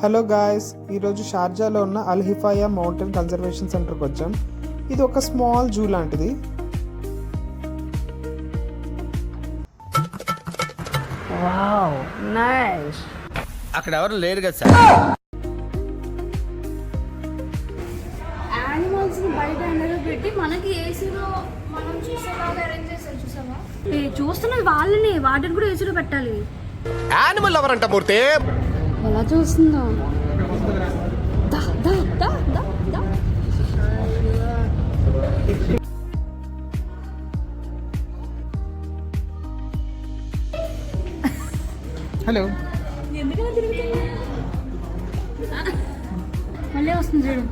Hello guys, ఈరోజు షార్జాలో ఉన్న అల్ హిఫాయా mountain conservation సెంటర్కి వచ్చాం. ఇది ఒక స్మాల్ జూ లాంటిది. Wow nice. అక్కడ ఎవరు లేరు కదా సార్. యానిమల్స్ ని బయట ఎండలో పెట్టి మనకి ఏసీలో మనం చూసేలాగా అరేంజ్ చేస్తారు. చూసావా? చూస్తున్నది వాళ్ళని, వాటిని కూడా ఏసీలో పెట్టాలి. యానిమల్ ఎవరంట మూర్తి? ఎలా చూస్తుందో. దా, దా, దా, దా, దా. హలో, ఎందుకలా తిరుగుతుంది? మళ్ళీ వస్తుంది చూడు.